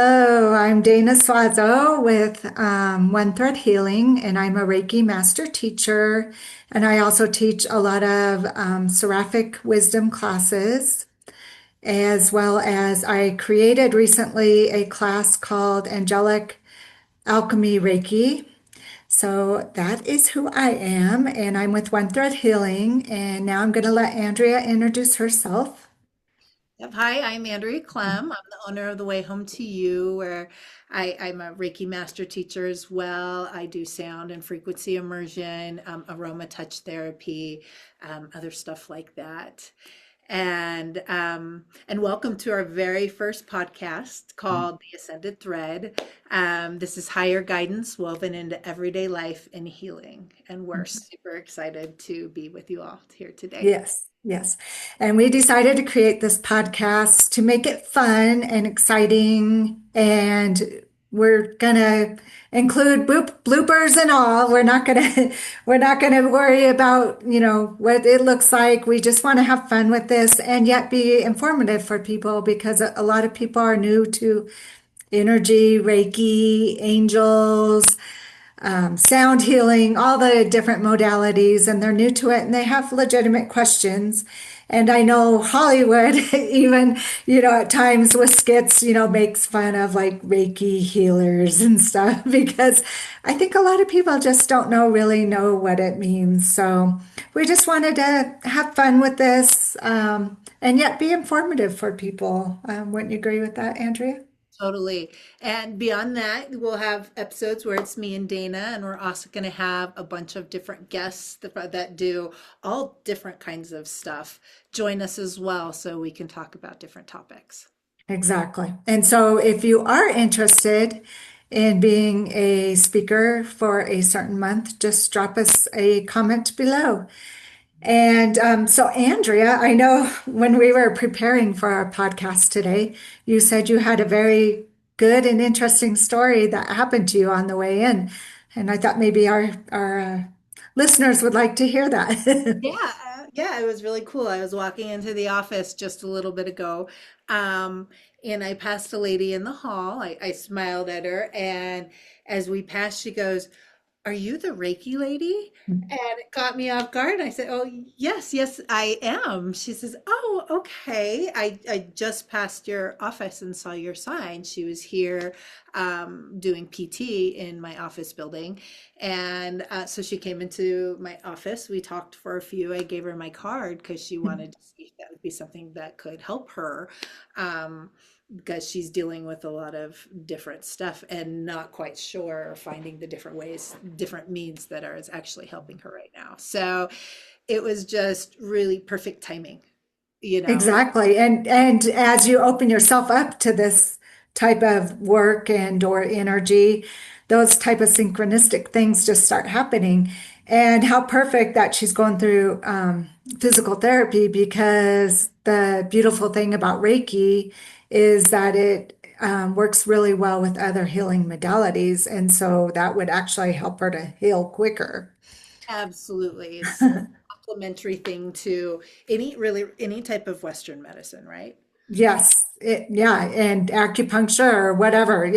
Hello, I'm Dana Suazo with One Thread Healing, and I'm a Reiki master teacher. And I also teach a lot of seraphic wisdom classes, as well as I created recently a class called Angelic Alchemy Reiki. So that is who I am, and I'm with One Thread Healing. And now I'm going to let Andrea introduce herself. Yep. Hi, I'm Andrea Clem. I'm the owner of The Way Home to You, where I'm a Reiki master teacher as well. I do sound and frequency immersion, aroma touch therapy, other stuff like that. And welcome to our very first podcast called The Ascended Thread. This is higher guidance woven into everyday life and healing. And we're super excited to be with you all here today. Yes, yes. And we decided to create this podcast to make it fun and exciting. And we're gonna include bloopers and all. We're not gonna we're not gonna worry about, what it looks like. We just want to have fun with this and yet be informative for people because a lot of people are new to energy, Reiki, angels, sound healing, all the different modalities, and they're new to it and they have legitimate questions. And I know Hollywood, even, at times with skits, makes fun of like Reiki healers and stuff because I think a lot of people just don't really know what it means. So we just wanted to have fun with this and yet be informative for people. Wouldn't you agree with that, Andrea? Totally. And beyond that, we'll have episodes where it's me and Dana, and we're also going to have a bunch of different guests that do all different kinds of stuff join us as well so we can talk about different topics. Exactly. And so if you are interested in being a speaker for a certain month, just drop us a comment below. And so, Andrea, I know when we were preparing for our podcast today, you said you had a very good and interesting story that happened to you on the way in. And I thought maybe our listeners would like to hear that. Yeah, it was really cool. I was walking into the office just a little bit ago, and I passed a lady in the hall. I smiled at her, and as we passed, she goes, "Are you the Reiki lady?" And it caught me off guard. I said, "Oh, yes, yes, I am." She says, "Oh, okay. I just passed your office and saw your sign." She was here doing PT in my office building. And so she came into my office. We talked for a few. I gave her my card because she wanted to see if that would be something that could help her. Um, because she's dealing with a lot of different stuff and not quite sure finding the different ways, different means that are actually helping her right now. So it was just really perfect timing, you know. Exactly. And as you open yourself up to this type of work and or energy, those type of synchronistic things just start happening. And how perfect that she's going through physical therapy because the beautiful thing about Reiki is that it works really well with other healing modalities. And so that would actually help her to heal quicker. Absolutely. It's a complementary thing to any type of Western medicine, right? Yes, yeah, and acupuncture or whatever.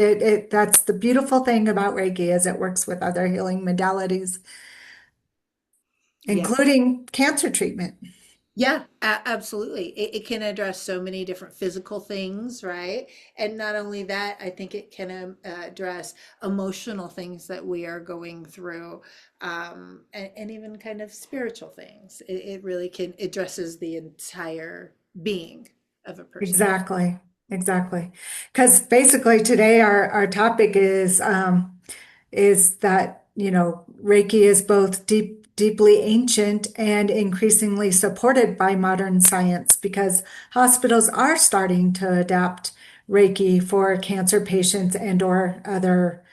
That's the beautiful thing about Reiki is it works with other healing modalities, Yeah. including cancer treatment. Yeah, absolutely. It can address so many different physical things, right? And not only that, I think it can address emotional things that we are going through, and even kind of spiritual things. It really can addresses the entire being of a person. Exactly, exactly. Because basically today our topic is that, Reiki is both deeply ancient and increasingly supported by modern science because hospitals are starting to adapt Reiki for cancer patients and or other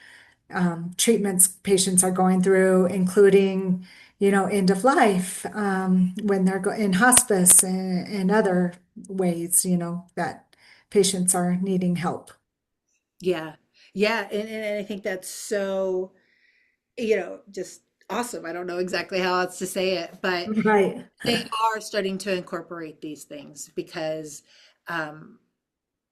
treatments patients are going through, including, end of life, when they're in hospice and other ways, that patients are needing help. Yeah. Yeah. And I think that's so, just awesome. I don't know exactly how else to say it, but Right. they are starting to incorporate these things because um,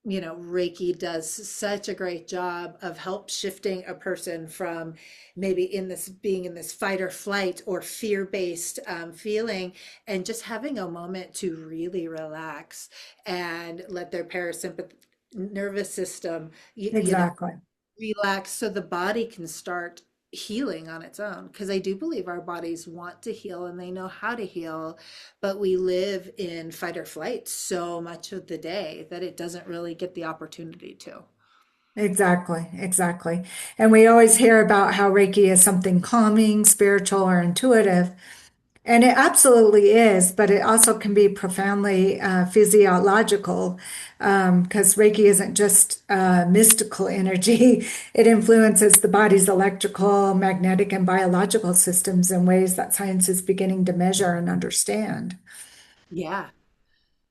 Reiki does such a great job of help shifting a person from maybe in this being in this fight or flight or fear-based feeling, and just having a moment to really relax and let their parasympathetic nervous system, Exactly. relax so the body can start healing on its own. Because I do believe our bodies want to heal and they know how to heal, but we live in fight or flight so much of the day that it doesn't really get the opportunity to. Exactly. Exactly. And we always hear about how Reiki is something calming, spiritual, or intuitive. And it absolutely is, but it also can be profoundly physiological because Reiki isn't just mystical energy. It influences the body's electrical, magnetic, and biological systems in ways that science is beginning to measure and understand. Yeah.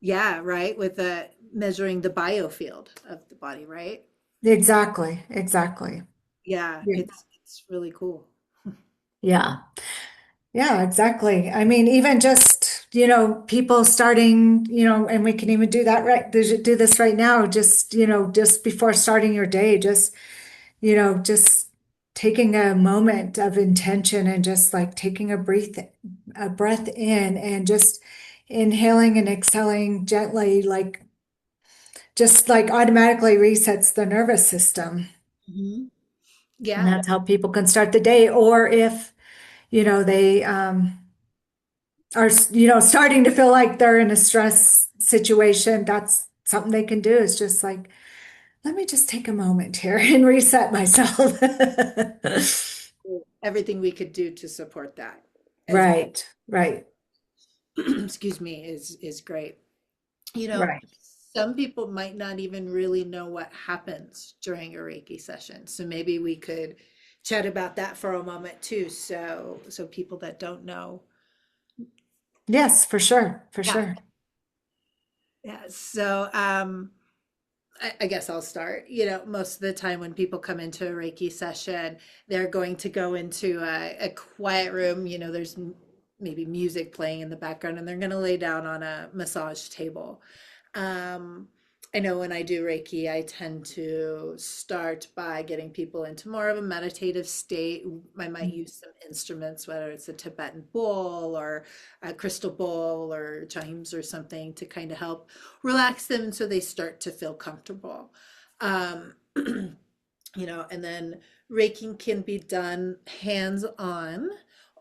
Yeah, right. With the measuring the biofield of the body, right? Exactly, exactly. Yeah, Yeah. it's really cool. Yeah. Yeah, exactly. I mean, even just, people starting, and we can even do that right, do this right now, just, just before starting your day, just taking a moment of intention and just like taking a breath in and just inhaling and exhaling gently, like just like automatically resets the nervous system. Mhm. And Yeah. that's how people can start the day. Or if, they are, starting to feel like they're in a stress situation, that's something they can do is just like, let me just take a moment here and reset myself. Everything we could do to support that as Right, right, excuse me, is great. You know, right. some people might not even really know what happens during a Reiki session. So maybe we could chat about that for a moment too. So people that don't know. Yes, for sure, for Yeah. sure. Yeah. So I guess I'll start. Most of the time when people come into a Reiki session, they're going to go into a quiet room. There's maybe music playing in the background, and they're going to lay down on a massage table. Um, I know when I do Reiki, I tend to start by getting people into more of a meditative state. I might use some instruments, whether it's a Tibetan bowl or a crystal bowl or chimes or something to kind of help relax them so they start to feel comfortable. Um, and then Reiki can be done hands on,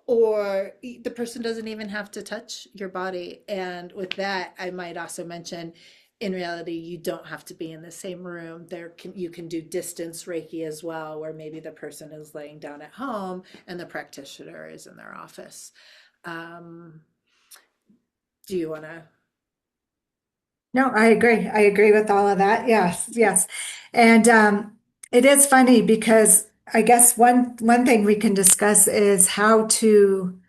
or the person doesn't even have to touch your body. And with that, I might also mention in reality, you don't have to be in the same room. You can do distance Reiki as well, where maybe the person is laying down at home and the practitioner is in their office. Um, do you want to? No, I agree. I agree with all of that. Yes, yes. And it is funny because I guess one thing we can discuss is how to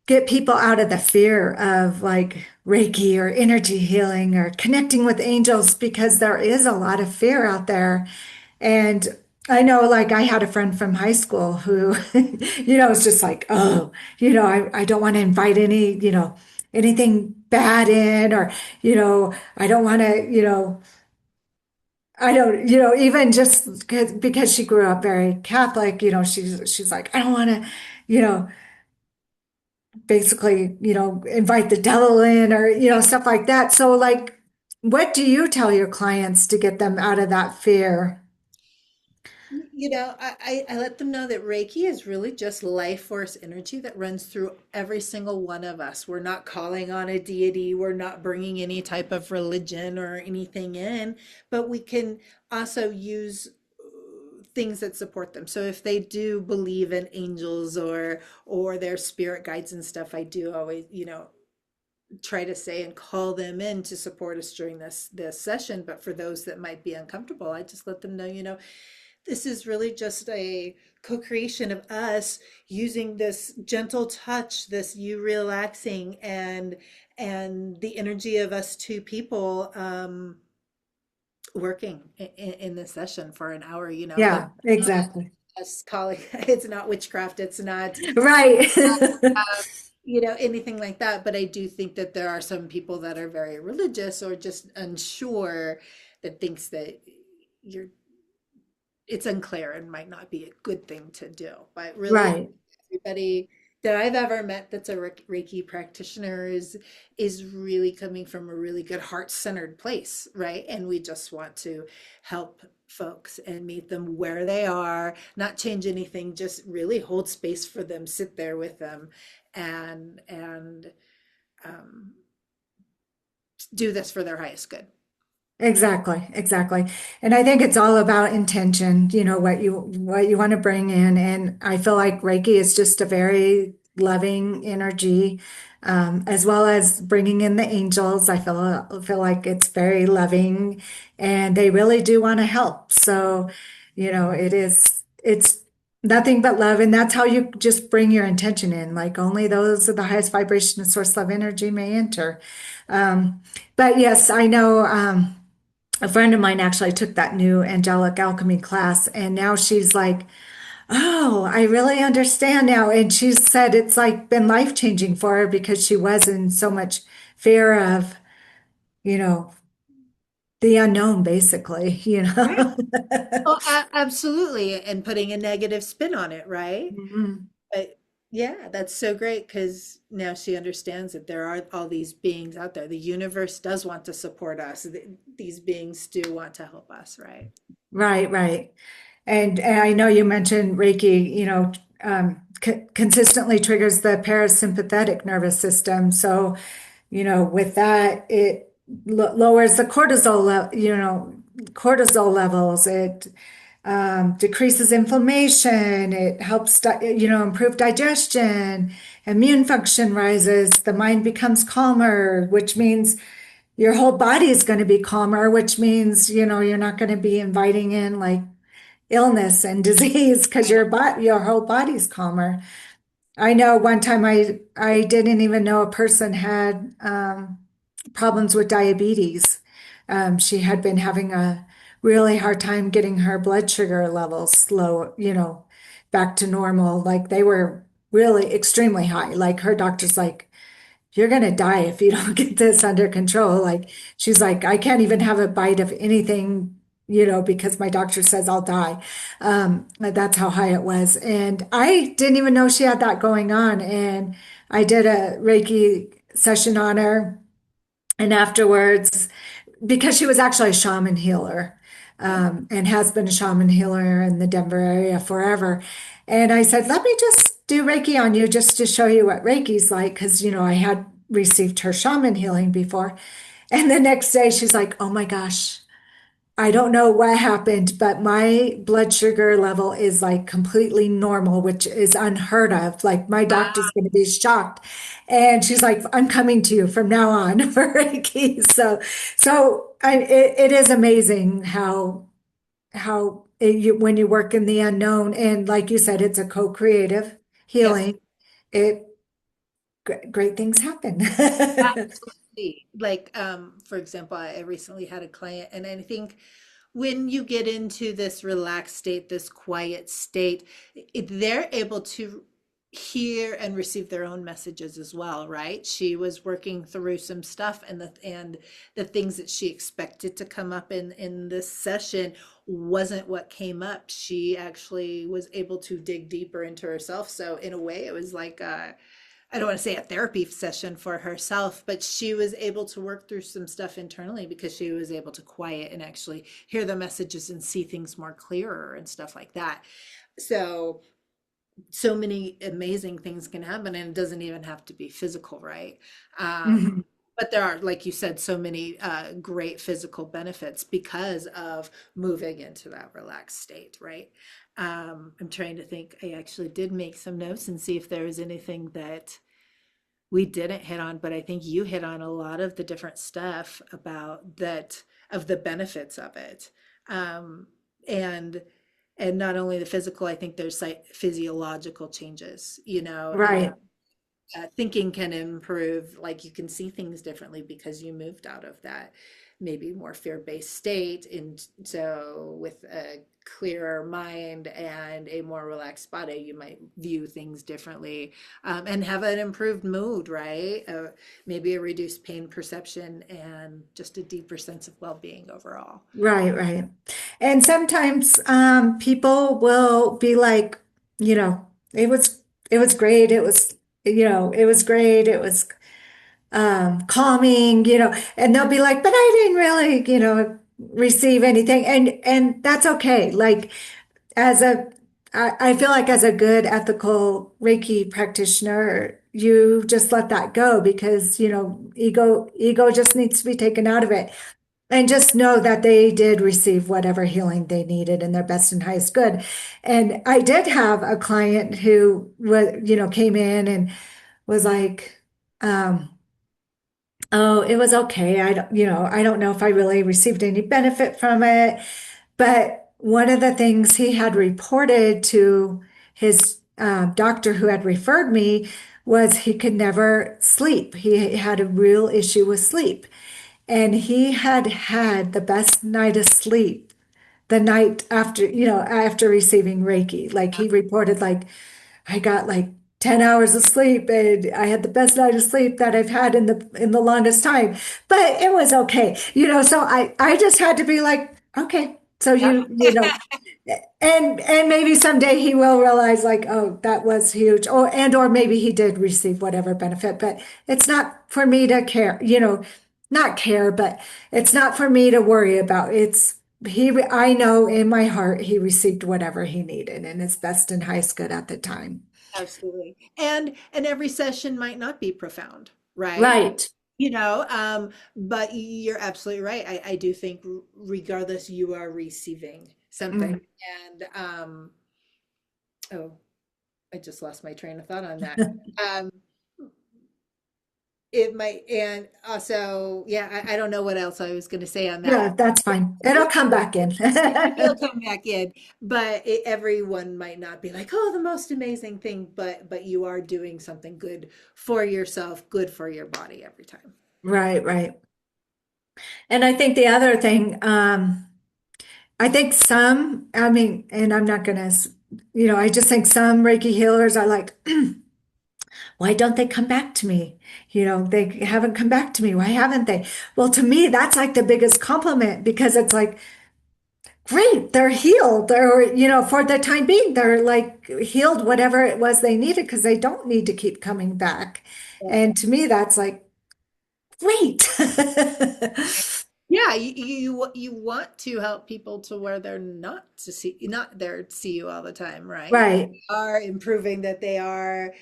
get people out of the fear of like Reiki or energy healing or connecting with angels because there is a lot of fear out there. And I know, like, I had a friend from high school who, was just like, oh, I don't want to invite anything bad in, or, I don't want to, I don't, even just because she grew up very Catholic, she's like, I don't want to, you know, basically, invite the devil in or, stuff like that. So, like, what do you tell your clients to get them out of that fear? I let them know that Reiki is really just life force energy that runs through every single one of us. We're not calling on a deity, we're not bringing any type of religion or anything in, but we can also use things that support them. So if they do believe in angels or their spirit guides and stuff, I do always, try to say and call them in to support us during this session. But for those that might be uncomfortable, I just let them know, this is really just a co-creation of us using this gentle touch, this you relaxing and the energy of us two people working in this session for an hour, but Yeah, exactly. us calling it's not witchcraft, it's not Right. anything like that. But I do think that there are some people that are very religious or just unsure, that thinks that you're it's unclear and might not be a good thing to do. But really, Right. everybody that I've ever met that's a Reiki practitioner is really coming from a really good heart-centered place, right? And we just want to help folks and meet them where they are, not change anything, just really hold space for them, sit there with them, and um, do this for their highest good. Exactly, exactly. And I think it's all about intention, what you want to bring in. And I feel like Reiki is just a very loving energy, as well as bringing in the angels. I feel like it's very loving, and they really do want to help. So, it's nothing but love, and that's how you just bring your intention in. Like only those of the highest vibration and source love energy may enter. Um, but yes, I know. A friend of mine actually took that new angelic alchemy class, and now she's like, oh, I really understand now. And she said it's like been life changing for her because she was in so much fear of, you know, the unknown, basically, Right. Oh, absolutely. And putting a negative spin on it, right? Mhm. But yeah, that's so great because now she understands that there are all these beings out there. The universe does want to support us. These beings do want to help us, right? Right, right. And I know you mentioned Reiki, consistently triggers the parasympathetic nervous system. So, with that, it lowers the cortisol levels. It decreases inflammation. It helps, improve digestion. Immune function rises. The mind becomes calmer, which means your whole body is going to be calmer, which means, you're not going to be inviting in like illness and disease because your whole body's calmer. I know one time I didn't even know a person had problems with diabetes. She had been having a really hard time getting her blood sugar levels low, back to normal. Like they were really extremely high. Like her doctor's like, you're going to die if you don't get this under control. Like she's like, I can't even have a bite of anything, because my doctor says I'll die. That's how high it was. And I didn't even know she had that going on. And I did a Reiki session on her. And afterwards, because she was actually a shaman healer, and has been a shaman healer in the Denver area forever. And I said, let me just do Reiki on you just to show you what Reiki's like. Because, I had received her shaman healing before. And the next day, she's like, oh my gosh, I don't know what happened, but my blood sugar level is like completely normal, which is unheard of. Like my doctor's Wow. going to be shocked. And she's like, I'm coming to you from now on for Reiki. It is amazing when you work in the unknown, and like you said, it's a co-creative Yes. healing. It Great things happen. Absolutely. Like, for example, I recently had a client, and I think when you get into this relaxed state, this quiet state, they're able to hear and receive their own messages as well, right? She was working through some stuff, and the things that she expected to come up in this session wasn't what came up. She actually was able to dig deeper into herself. So in a way, it was like I don't want to say a therapy session for herself, but she was able to work through some stuff internally because she was able to quiet and actually hear the messages and see things more clearer and stuff like that. So, so many amazing things can happen, and it doesn't even have to be physical, right? Mhm. But there are, like you said, so many great physical benefits because of moving into that relaxed state, right? I'm trying to think. I actually did make some notes and see if there was anything that we didn't hit on, but I think you hit on a lot of the different stuff about that of the benefits of it. Um, and and not only the physical, I think there's like physiological changes, Right. thinking can improve, like you can see things differently because you moved out of that maybe more fear-based state. And so with a clearer mind and a more relaxed body, you might view things differently, and have an improved mood, right? Maybe a reduced pain perception and just a deeper sense of well-being overall. Right, right. And sometimes people will be like, you know, it was great. It was, it was great. It was calming, and they'll be like, but I didn't really, receive anything. And that's okay. Like as a I feel like as a good ethical Reiki practitioner, you just let that go because, ego just needs to be taken out of it. And just know that they did receive whatever healing they needed in their best and highest good. And I did have a client who was, came in and was like, um, oh, it was okay. I don't know if I really received any benefit from it. But one of the things he had reported to his doctor who had referred me was he could never sleep. He had a real issue with sleep. And he had had the best night of sleep the night after, after receiving Reiki. Like he reported, like, I got like 10 hours of sleep and I had the best night of sleep that I've had in the longest time. But it was okay. So I just had to be like, okay. So Yep. and maybe someday he will realize like, oh, that was huge. Or maybe he did receive whatever benefit, but it's not for me to care, not care, but it's not for me to worry about. I know in my heart he received whatever he needed and his best and highest good at the time. Absolutely. And every session might not be profound, right? Right. But you're absolutely right. I do think regardless, you are receiving something. Mm. And oh, I just lost my train of thought on that. Um, it might, and also, yeah, I don't know what else I was going to say on that. Yeah, that's fine. It'll come back in. It'll come back in, but everyone might not be like, "Oh, the most amazing thing," but you are doing something good for yourself, good for your body every time. Right, right. And I think the other thing, I think I mean, and I'm not gonna, I just think some Reiki healers are like, why don't they come back to me? They haven't come back to me. Why haven't they? Well, to me, that's like the biggest compliment because it's like, great, they're healed. They're, for the time being, they're like healed whatever it was they needed because they don't need to keep coming back. Yeah. And to me, that's like, great. Yeah, you want to help people to where they're not there to see you all the time, right? Right. Are improving, that they are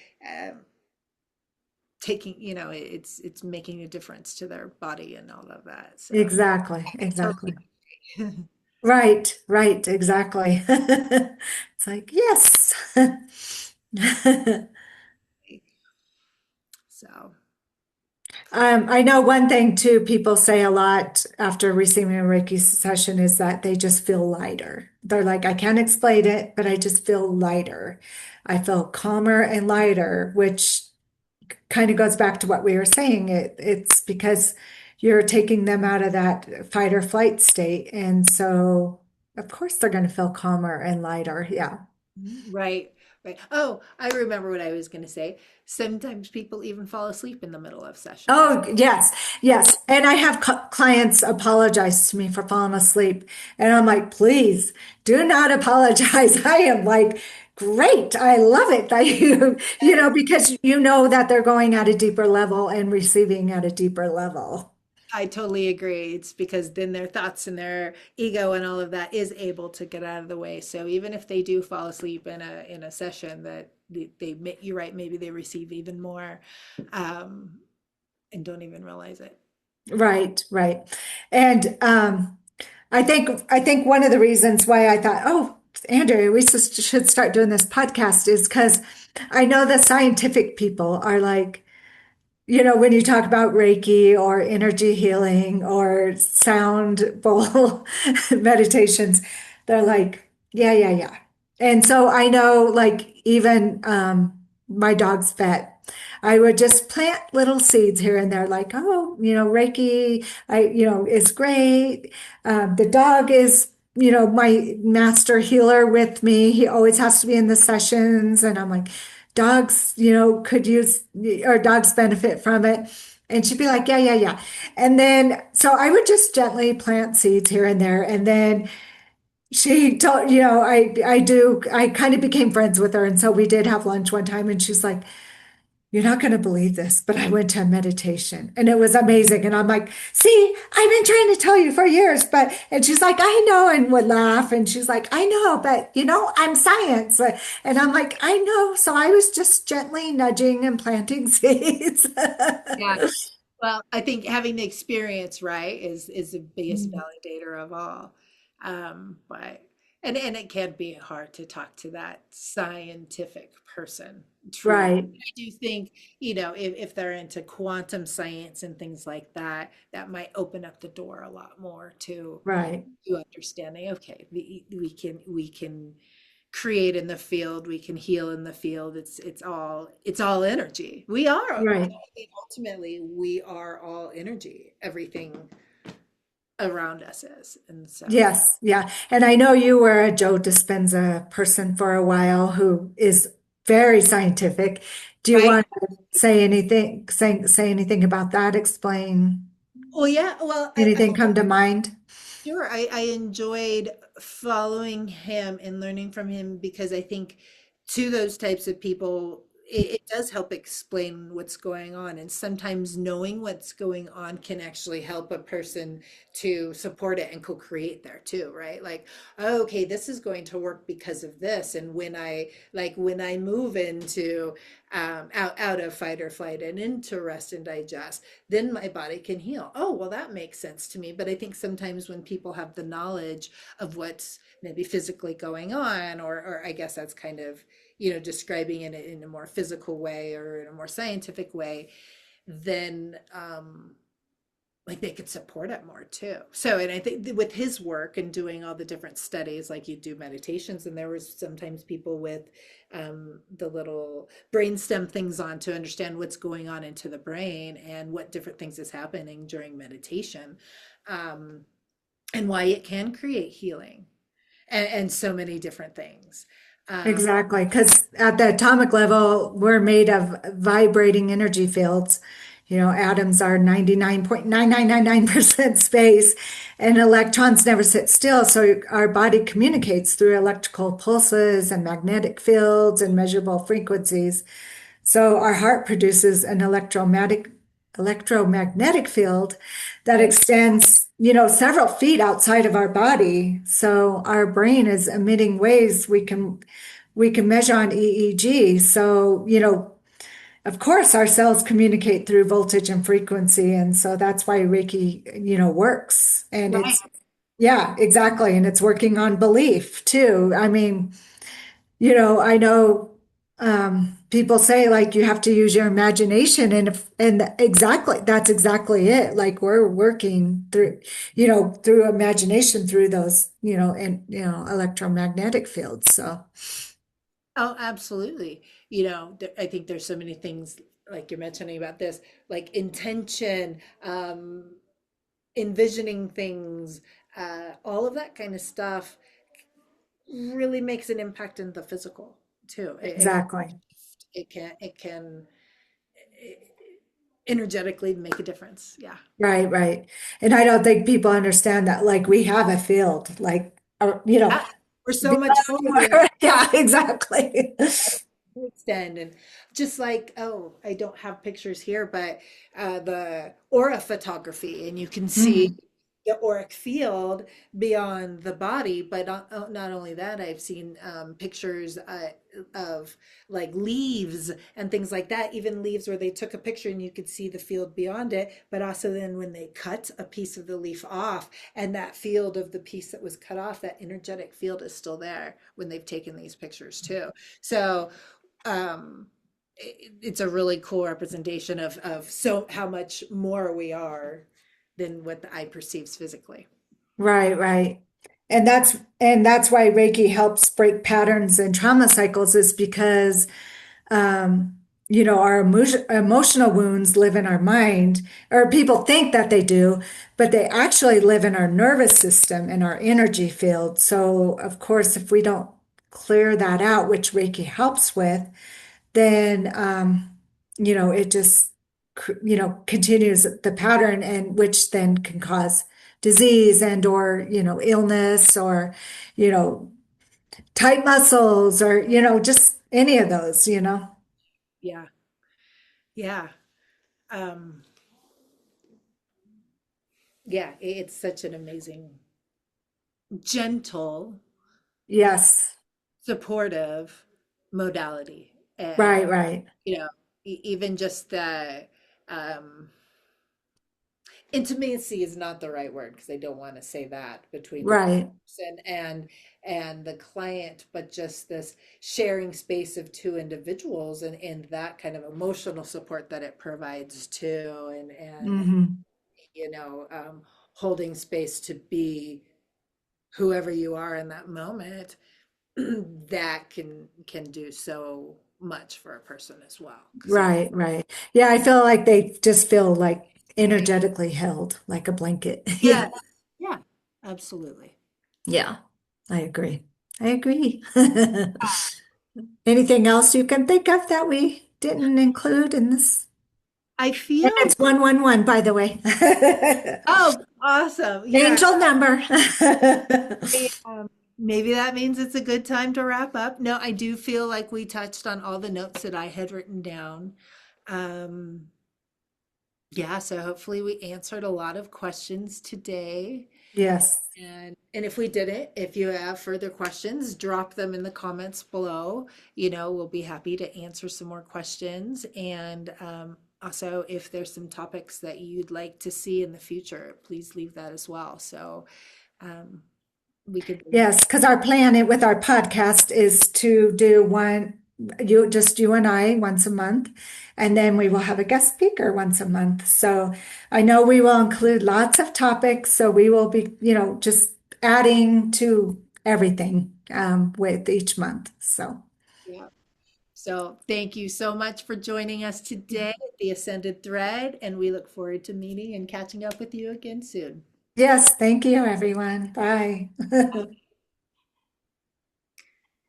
taking, it's making a difference to their body and all of that. So Exactly. I Exactly. totally agree. Right. Right. Exactly. It's like, yes. So I know one thing too, people say a lot after receiving a Reiki session is that they just feel lighter. They're like, I can't explain it, but I just feel lighter. I feel calmer and lighter, which kind of goes back to what we were saying. It's because you're taking them out of that fight or flight state. And so, of course, they're going to feel calmer and lighter. Yeah. right, right. Oh, I remember what I was going to say. Sometimes people even fall asleep in the middle of sessions. Oh, yes, yes. And I have clients apologize to me for falling asleep. And I'm like, please do not apologize. I am like, great. I love it that because you know that they're going at a deeper level and receiving at a deeper level. I totally agree. It's because then their thoughts and their ego and all of that is able to get out of the way. So even if they do fall asleep in a session, that you're right, maybe they receive even more, um, and don't even realize it. Right, right. And I think one of the reasons why I thought, oh, Andrea, we should start doing this podcast is because I know the scientific people are like, when you talk about Reiki or energy healing or sound bowl meditations, they're like, yeah, yeah, yeah. And so I know, like, even my dog's vet. I would just plant little seeds here and there, like, oh, Reiki, is great. The dog is, my master healer with me. He always has to be in the sessions. And I'm like, dogs, could use, or dogs benefit from it. And she'd be like, yeah, yeah, yeah. And then, so I would just gently plant seeds here and there. And then she told, I kind of became friends with her. And so we did have lunch one time and she's like, you're not going to believe this, but I went to a meditation and it was amazing. And I'm like, see, I've been trying to tell you for years, and she's like, I know, and would laugh. And she's like, I know, but I'm science. And I'm like, I know. So I was just gently nudging and planting seeds. Yeah. Well, I think having the experience, right, is the biggest validator of all. But and it can be hard to talk to that scientific person, truly. Right, I do think, if they're into quantum science and things like that, that might open up the door a lot more right, to understanding, okay, we can create in the field, we can heal in the field. It's all energy. We are, right. I think ultimately we are all energy. Everything around us is. And so, Yes, yeah. And I know you were a Joe Dispenza person for a while who is very scientific. Do you right. want to say anything about that? Explain Well, yeah, well, anything come to mind? sure. I enjoyed following him and learning from him because I think to those types of people, it does help explain what's going on. And sometimes knowing what's going on can actually help a person to support it and co-create there too, right? Like, oh, okay, this is going to work because of this. And when I move into out of fight or flight and into rest and digest, then my body can heal. Oh, well, that makes sense to me. But I think sometimes when people have the knowledge of what's maybe physically going on, or I guess that's kind of, describing it in a more physical way or in a more scientific way, then like they could support it more too. So, and I think with his work and doing all the different studies, like you do meditations, and there was sometimes people with the little brainstem things on to understand what's going on into the brain and what different things is happening during meditation, um, and why it can create healing and so many different things. Um, Exactly, because at the atomic level, we're made of vibrating energy fields. Atoms are 99.9999% space, and electrons never sit still. So our body communicates through electrical pulses and magnetic fields and measurable frequencies. So our heart produces an electromagnetic field that right. extends, several feet outside of our body. So our brain is emitting waves we can measure on EEG. So, of course, our cells communicate through voltage and frequency, and so that's why Reiki, works. And Right. yeah, exactly. And it's working on belief too. I mean, I know people say like you have to use your imagination, and exactly that's exactly it. Like we're working through, through imagination through those, and electromagnetic fields. So Oh, absolutely. I think there's so many things like you're mentioning about this, like intention, envisioning things, all of that kind of stuff really makes an impact in the physical too. exactly. It can energetically make a difference. Yeah. Right, right. And I don't think people understand that like we have a field, like Yeah. We're so much more than yeah, exactly. to extend. And just like, oh, I don't have pictures here, but the aura photography, and you can see Mm, the auric field beyond the body. But not only that, I've seen pictures of like leaves and things like that, even leaves where they took a picture and you could see the field beyond it. But also then when they cut a piece of the leaf off, and that field of the piece that was cut off, that energetic field is still there when they've taken these pictures too. So um it's a really cool representation of so how much more we are than what the eye perceives physically. right, right. And that's why Reiki helps break patterns and trauma cycles is because our emotional wounds live in our mind, or people think that they do, but they actually live in our nervous system and our energy field. So, of course, if we don't clear that out, which Reiki helps with, then, it just, continues the pattern, and which then can cause disease and or, illness, or, you know, tight muscles, or, just any of those. Yeah. Yeah. Um, yeah, it's such an amazing, gentle, Yes. supportive modality. Right, And, right, even just the um, intimacy is not the right word because I don't want to say that between the right. person and the client, but just this sharing space of two individuals and that kind of emotional support that it provides too, and Hmm. you know, holding space to be whoever you are in that moment, that can do so much for a person as well. So Right, right. Yeah, I feel like they just feel like energetically held, like a blanket. yeah, Yeah. yeah, absolutely. Yeah, I agree. I agree. Anything else you can think of that we didn't include in this? I And feel it's 111, by the way. oh awesome. Yeah. Angel number. Maybe that means it's a good time to wrap up. No, I do feel like we touched on all the notes that I had written down. Um, yeah, so hopefully we answered a lot of questions today. Yes. And if we didn't, if you have further questions, drop them in the comments below. We'll be happy to answer some more questions. And also, if there's some topics that you'd like to see in the future, please leave that as well. So um, we could. Yes, because our plan with our podcast is to do you and I once a month, and then we will have a guest speaker once a month. So I know we will include lots of topics. So we will be, just adding to everything with each month. So Yeah. So thank you so much for joining us today at the Ascended Thread, and we look forward to meeting and catching up with you again soon. yes, thank you, everyone. Bye.